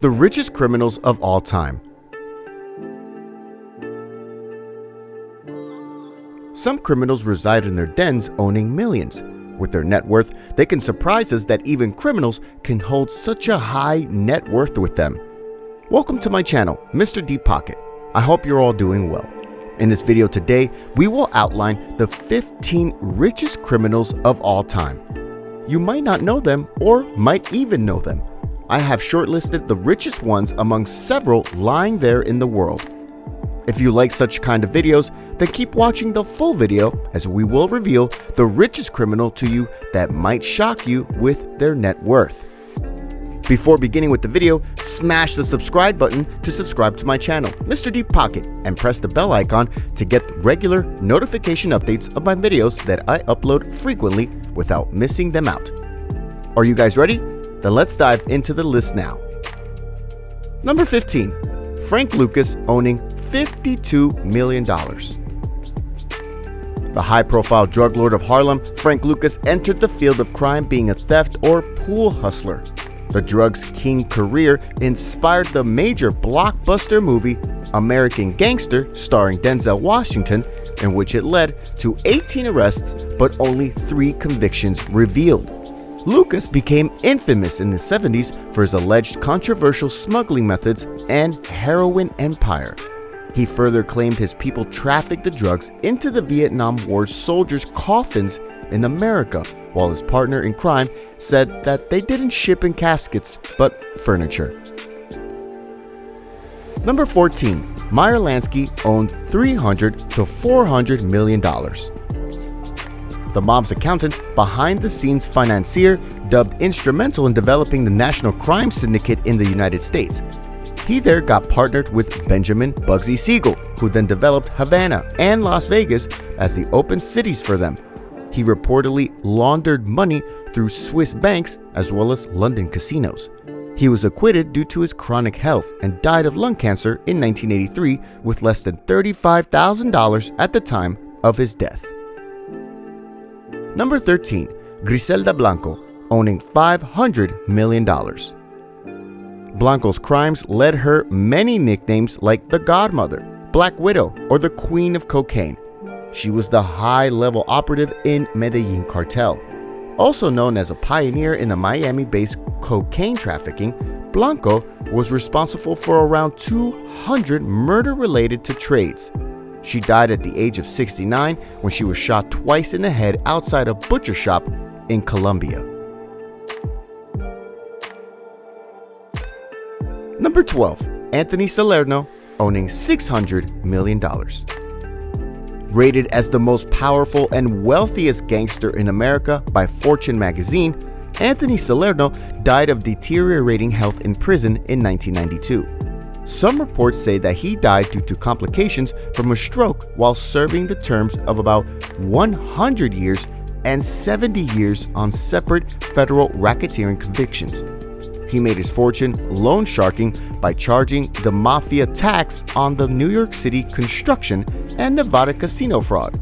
The richest criminals of all time. Some criminals reside in their dens owning millions. With their net worth, they can surprise us that even criminals can hold such a high net worth with them. Welcome to my channel, Mr. Deep Pocket. I hope you're all doing well. In this video today, we will outline the 15 richest criminals of all time. You might not know them or might even know them. I have shortlisted the richest ones among several lying there in the world. If you like such kind of videos, then keep watching the full video as we will reveal the richest criminal to you that might shock you with their net worth. Before beginning with the video, smash the subscribe button to subscribe to my channel, Mr. Deep Pocket, and press the bell icon to get regular notification updates of my videos that I upload frequently without missing them out. Are you guys ready? Then let's dive into the list now. Number 15. Frank Lucas owning $52 million. The high-profile drug lord of Harlem, Frank Lucas entered the field of crime being a theft or pool hustler. The drugs king career inspired the major blockbuster movie American Gangster starring Denzel Washington, in which it led to 18 arrests but only 3 convictions revealed. Lucas became infamous in the 70s for his alleged controversial smuggling methods and heroin empire. He further claimed his people trafficked the drugs into the Vietnam War soldiers' coffins in America, while his partner in crime said that they didn't ship in caskets but furniture. Number 14. Meyer Lansky owned $300 to $400 million. The mob's accountant, behind-the-scenes financier, dubbed instrumental in developing the National Crime Syndicate in the United States. He there got partnered with Benjamin Bugsy Siegel, who then developed Havana and Las Vegas as the open cities for them. He reportedly laundered money through Swiss banks as well as London casinos. He was acquitted due to his chronic health and died of lung cancer in 1983 with less than $35,000 at the time of his death. Number 13. Griselda Blanco owning $500 million. Blanco's crimes led her many nicknames like the Godmother, Black Widow, or the Queen of Cocaine. She was the high-level operative in Medellin cartel. Also known as a pioneer in the Miami-based cocaine trafficking, Blanco was responsible for around 200 murder related to trades. She died at the age of 69 when she was shot twice in the head outside a butcher shop in Colombia. Number 12. Anthony Salerno owning $600 million. Rated as the most powerful and wealthiest gangster in America by Fortune magazine, Anthony Salerno died of deteriorating health in prison in 1992. Some reports say that he died due to complications from a stroke while serving the terms of about 100 years and 70 years on separate federal racketeering convictions. He made his fortune loan sharking by charging the mafia tax on the New York City construction and Nevada casino fraud.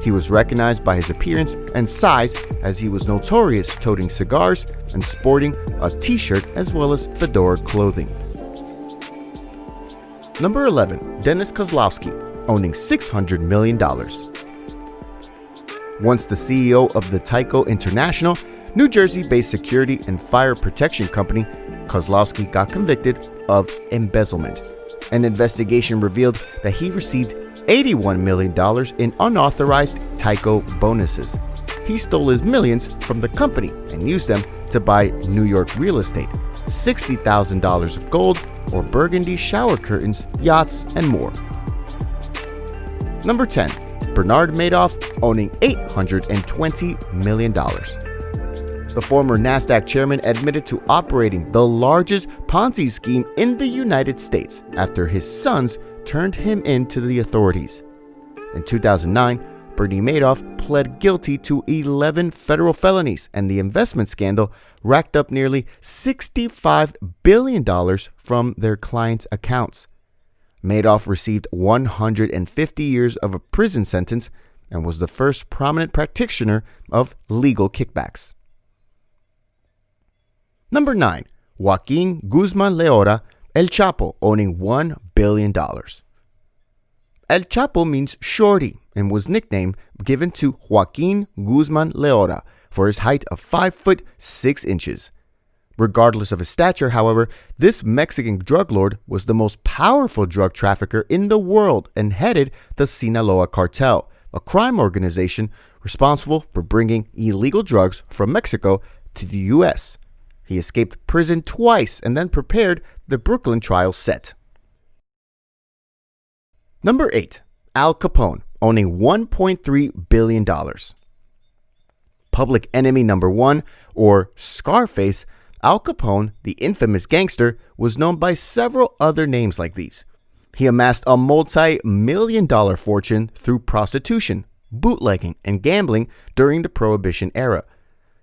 He was recognized by his appearance and size, as he was notorious toting cigars and sporting a t-shirt as well as fedora clothing. Number 11. Dennis Kozlowski owning $600 million. Once the CEO of the Tyco International, New Jersey-based security and fire protection company, Kozlowski got convicted of embezzlement. An investigation revealed that he received $81 million in unauthorized Tyco bonuses. He stole his millions from the company and used them to buy New York real estate, $60,000 of gold, or burgundy shower curtains, yachts, and more. Number 10. Bernard Madoff owning $820 million. The former NASDAQ chairman admitted to operating the largest Ponzi scheme in the United States after his sons turned him in to the authorities. In 2009, Bernie Madoff pled guilty to 11 federal felonies, and the investment scandal racked up nearly $65 billion from their clients' accounts. Madoff received 150 years of a prison sentence and was the first prominent practitioner of legal kickbacks. Number 9. Joaquin Guzman Leora, El Chapo, owning $1 billion. El Chapo means shorty and was nickname given to Joaquin Guzman Leora for his height of 5 foot 6 inches. Regardless of his stature, however, this Mexican drug lord was the most powerful drug trafficker in the world and headed the Sinaloa cartel, a crime organization responsible for bringing illegal drugs from Mexico to the U.S. He escaped prison twice and then prepared the Brooklyn trial set. Number 8. Al Capone, owning $1.3 billion. Public enemy number 1, or Scarface, Al Capone, the infamous gangster, was known by several other names like these. He amassed a multi-million-dollar fortune through prostitution, bootlegging, and gambling during the Prohibition era.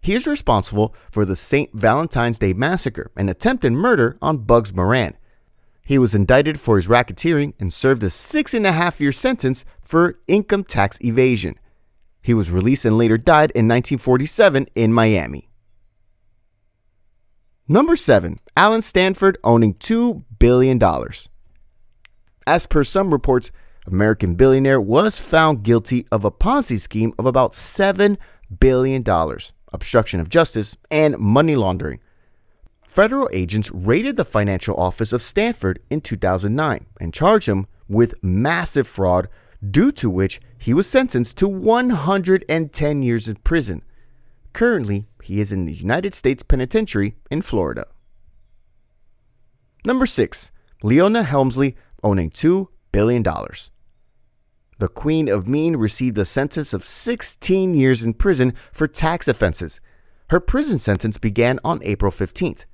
He is responsible for the St. Valentine's Day Massacre and attempted murder on Bugs Moran. He was indicted for his racketeering and served a 6.5-year sentence for income tax evasion. He was released and later died in 1947 in Miami. Number 7. Alan Stanford, owning $2 billion. As per some reports, American billionaire was found guilty of a Ponzi scheme of about $7 billion, obstruction of justice, and money laundering. Federal agents raided the financial office of Stanford in 2009 and charged him with massive fraud, due to which he was sentenced to 110 years in prison. Currently, he is in the United States Penitentiary in Florida. Number 6. Leona Helmsley, owning $2 billion. The Queen of Mean received a sentence of 16 years in prison for tax offenses. Her prison sentence began on April 15th.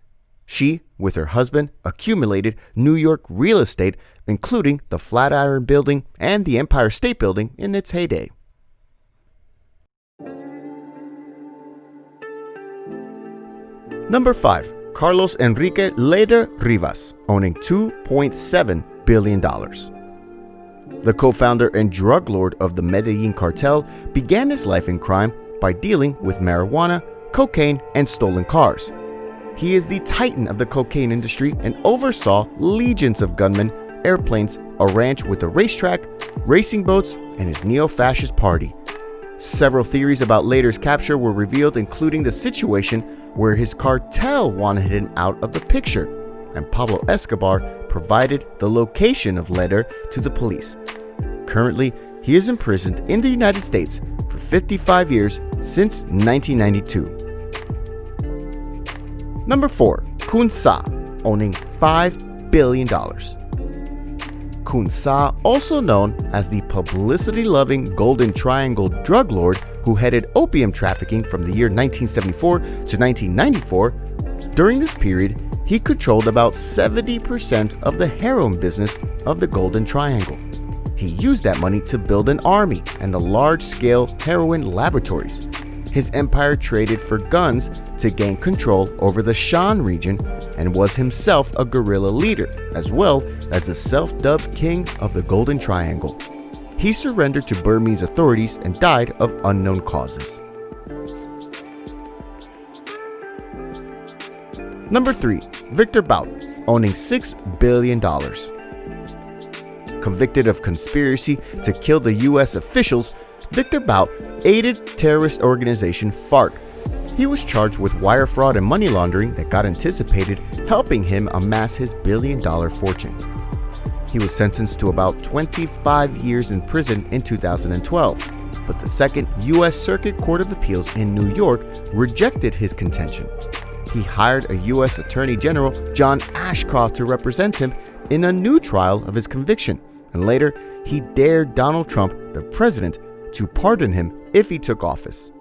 She, with her husband, accumulated New York real estate, including the Flatiron Building and the Empire State Building in its heyday. Number 5. Carlos Enrique Leder Rivas, owning $2.7 billion. The co-founder and drug lord of the Medellin cartel began his life in crime by dealing with marijuana, cocaine, and stolen cars. He is the titan of the cocaine industry and oversaw legions of gunmen, airplanes, a ranch with a racetrack, racing boats, and his neo-fascist party. Several theories about Leder's capture were revealed, including the situation where his cartel wanted him out of the picture, and Pablo Escobar provided the location of Leder to the police. Kunrently, he is imprisoned in the United States for 55 years since 1992. Number 4. Kunsan, owning $5 billion. Kunsan, also known as the publicity-loving Golden Triangle drug lord who headed opium trafficking from the year 1974 to 1994, during this period, he controlled about 70% of the heroin business of the Golden Triangle. He used that money to build an army and the large-scale heroin laboratories. His empire traded for guns to gain control over the Shan region and was himself a guerrilla leader, as well as the self-dubbed king of the Golden Triangle. He surrendered to Burmese authorities and died of unknown causes. Number 3. Viktor Bout, owning $6 billion. Convicted of conspiracy to kill the U.S. officials, Viktor Bout aided terrorist organization FARC. He was charged with wire fraud and money laundering that got anticipated, helping him amass his billion-dollar fortune. He was sentenced to about 25 years in prison in 2012, but the Second U.S. Circuit Court of Appeals in New York rejected his contention. He hired a U.S. Attorney General, John Ashcroft, to represent him in a new trial of his conviction, and later he dared Donald Trump, the president, to pardon him if he took office.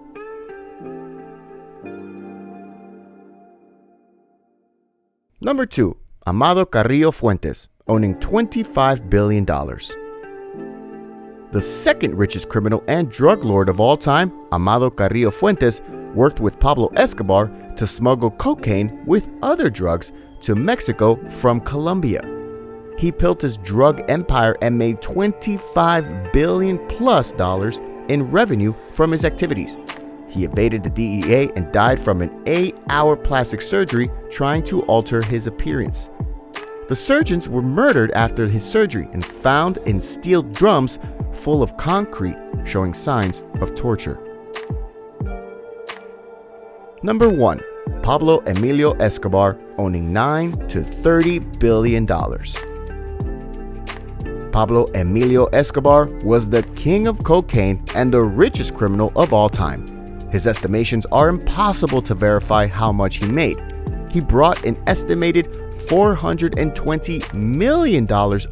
Number 2. Amado Carrillo Fuentes, owning $25 billion. The second richest criminal and drug lord of all time, Amado Carrillo Fuentes, worked with Pablo Escobar to smuggle cocaine with other drugs to Mexico from Colombia. He built his drug empire and made $25 billion plus in revenue from his activities. He He evaded the DEA and died from an 8-hour plastic surgery trying to alter his appearance. The surgeons were murdered after his surgery and found in steel drums full of concrete, showing signs of torture. Number 1. Pablo Emilio Escobar, owning $9 to $30 billion. Pablo Emilio Escobar was the king of cocaine and the richest criminal of all time. His estimations are impossible to verify how much he made. He brought an estimated $420 million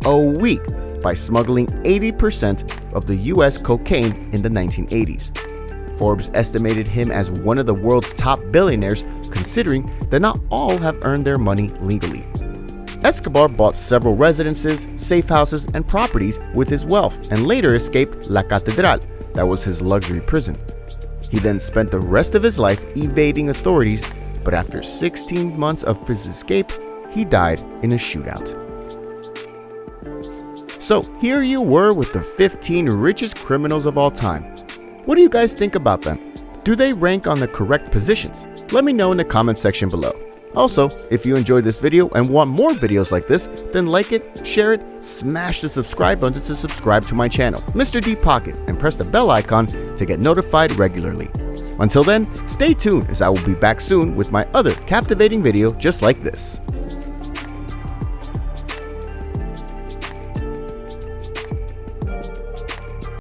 a week by smuggling 80% of the US cocaine in the 1980s. Forbes estimated him as one of the world's top billionaires, considering that not all have earned their money legally. Escobar bought several residences, safe houses, and properties with his wealth and later escaped La Catedral, that was his luxury prison. He then spent the rest of his life evading authorities, but after 16 months of his escape, he died in a shootout. So here you were with the 15 richest criminals of all time. What do you guys think about them? Do they rank on the correct positions? Let me know in the comment section below. Also, if you enjoyed this video and want more videos like this, then like it, share it, smash the subscribe button to subscribe to my channel, Mr. Deep Pocket, and press the bell icon to get notified regularly. Until then, stay tuned as I will be back soon with my other captivating video just like this.